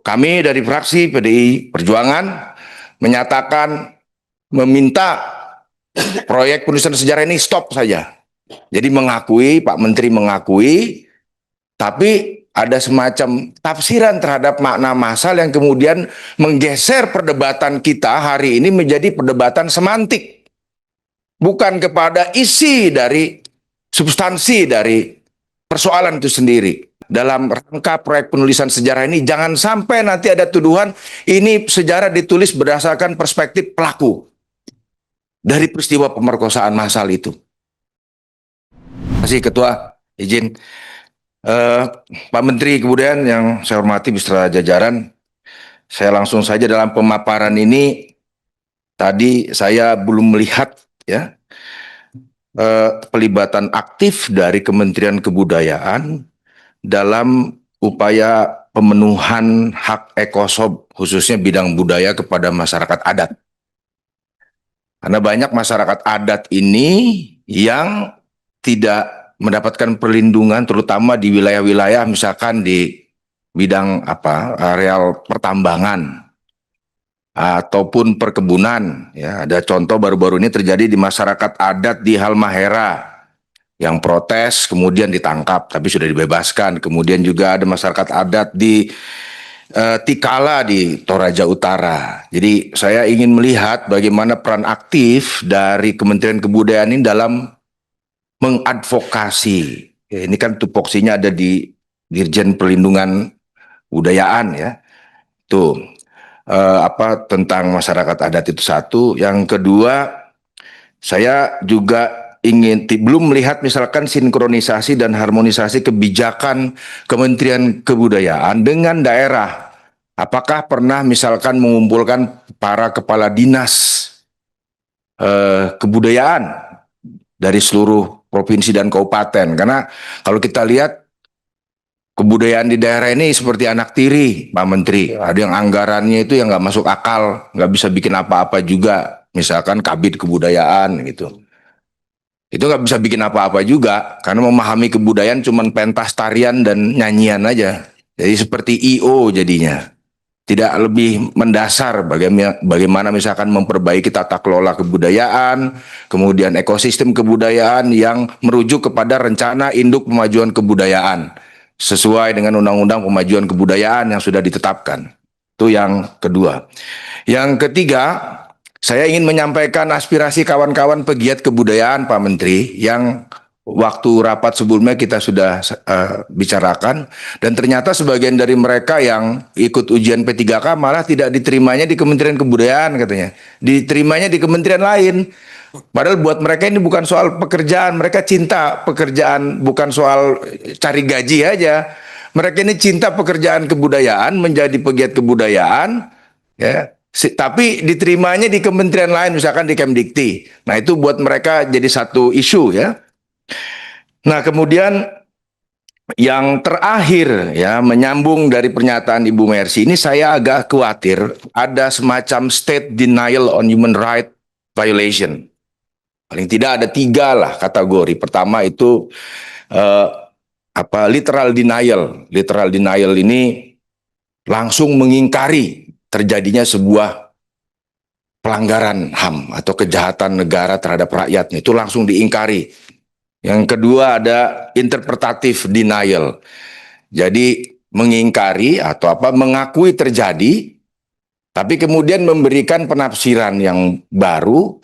kami dari fraksi PDI Perjuangan menyatakan meminta proyek penulisan sejarah ini stop saja. Jadi mengakui, Pak Menteri mengakui, tapi ada semacam tafsiran terhadap makna massal yang kemudian menggeser perdebatan kita hari ini menjadi perdebatan semantik. Bukan kepada isi dari substansi dari persoalan itu sendiri. Dalam rangka proyek penulisan sejarah ini jangan sampai nanti ada tuduhan ini sejarah ditulis berdasarkan perspektif pelaku dari peristiwa pemerkosaan massal itu. Terima kasih Ketua, izin Pak Menteri Kebudayaan yang saya hormati beserta jajaran, saya langsung saja dalam pemaparan ini. Tadi saya belum melihat ya pelibatan aktif dari Kementerian Kebudayaan dalam upaya pemenuhan hak ekosob khususnya bidang budaya kepada masyarakat adat. Karena banyak masyarakat adat ini yang tidak mendapatkan perlindungan terutama di wilayah-wilayah misalkan di bidang areal pertambangan ataupun perkebunan ya. Ada contoh baru-baru ini terjadi di masyarakat adat di Halmahera yang protes kemudian ditangkap tapi sudah dibebaskan. Kemudian juga ada masyarakat adat di Tikala di Toraja Utara. Jadi saya ingin melihat bagaimana peran aktif dari Kementerian Kebudayaan ini dalam mengadvokasi. Ya, ini kan tupoksinya ada di Dirjen Perlindungan Budayaan ya. Tuh tentang masyarakat adat itu satu. Yang kedua, saya juga belum melihat misalkan sinkronisasi dan harmonisasi kebijakan Kementerian Kebudayaan dengan daerah. Apakah pernah misalkan mengumpulkan para kepala dinas kebudayaan dari seluruh provinsi dan kabupaten? Karena kalau kita lihat kebudayaan di daerah ini seperti anak tiri, Pak Menteri. Ada yang anggarannya itu yang nggak masuk akal, nggak bisa bikin apa-apa juga. Misalkan kabid kebudayaan gitu. Itu nggak bisa bikin apa-apa juga, karena memahami kebudayaan cuma pentas tarian dan nyanyian aja. Jadi seperti I.O. jadinya. Tidak lebih mendasar bagaimana misalkan memperbaiki tata kelola kebudayaan, kemudian ekosistem kebudayaan yang merujuk kepada rencana induk pemajuan kebudayaan sesuai dengan Undang-Undang Pemajuan Kebudayaan yang sudah ditetapkan. Itu yang kedua. Yang ketiga, saya ingin menyampaikan aspirasi kawan-kawan pegiat kebudayaan, Pak Menteri, yang waktu rapat sebelumnya kita sudah bicarakan, dan ternyata sebagian dari mereka yang ikut ujian P3K malah tidak diterimanya di Kementerian Kebudayaan katanya, diterimanya di kementerian lain. Padahal buat mereka ini bukan soal pekerjaan, mereka cinta pekerjaan, bukan soal cari gaji aja. Mereka ini cinta pekerjaan kebudayaan, menjadi pegiat kebudayaan, ya. Tapi diterimanya di kementerian lain, misalkan di Kemdikti. Nah itu buat mereka jadi satu isu ya. Nah kemudian yang terakhir ya, menyambung dari pernyataan Ibu Mercy, ini saya agak khawatir ada semacam state denial on human right violation. Paling tidak ada 3 lah kategori. Pertama itu literal denial. Literal denial ini langsung mengingkari terjadinya sebuah pelanggaran HAM atau kejahatan negara terhadap rakyatnya, itu langsung diingkari. Yang kedua ada interpretative denial. Jadi mengingkari atau mengakui terjadi, tapi kemudian memberikan penafsiran yang baru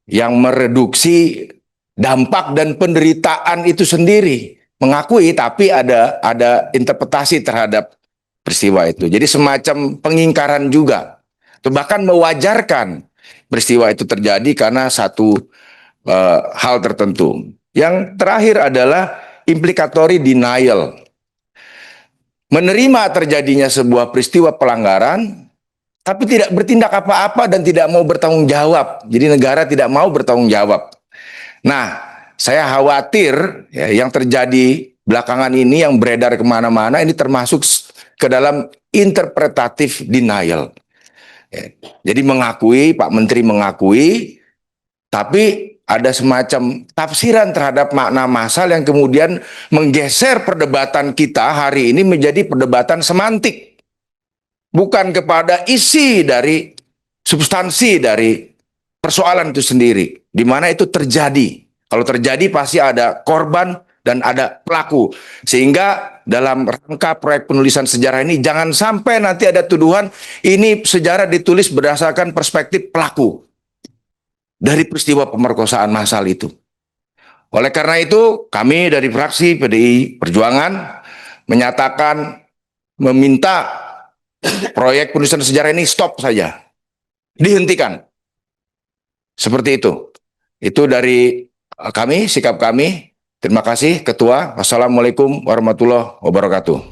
yang mereduksi dampak dan penderitaan itu sendiri. Mengakui tapi ada interpretasi terhadap peristiwa itu. Jadi semacam pengingkaran juga. Atau bahkan mewajarkan peristiwa itu terjadi karena satu hal tertentu. Yang terakhir adalah implicatory denial. Menerima terjadinya sebuah peristiwa pelanggaran, tapi tidak bertindak apa-apa dan tidak mau bertanggung jawab. Jadi negara tidak mau bertanggung jawab. Nah, saya khawatir ya, yang terjadi belakangan ini yang beredar kemana-mana ini termasuk ke dalam interpretative denial. Ya, jadi mengakui, Pak Menteri mengakui, tapi ada semacam tafsiran terhadap makna massal yang kemudian menggeser perdebatan kita hari ini menjadi perdebatan semantik. bukan kepada isi dari substansi dari persoalan itu sendiri, di mana itu terjadi. Kalau terjadi pasti ada korban dan ada pelaku. Sehingga dalam rangka proyek penulisan sejarah ini jangan sampai nanti ada tuduhan ini sejarah ditulis berdasarkan perspektif pelaku dari peristiwa pemerkosaan massal itu. Oleh karena itu, kami dari fraksi PDI Perjuangan menyatakan meminta proyek penulisan sejarah ini stop saja, dihentikan. Seperti itu. Itu dari kami, sikap kami. Terima kasih, Ketua. Wassalamualaikum warahmatullahi wabarakatuh.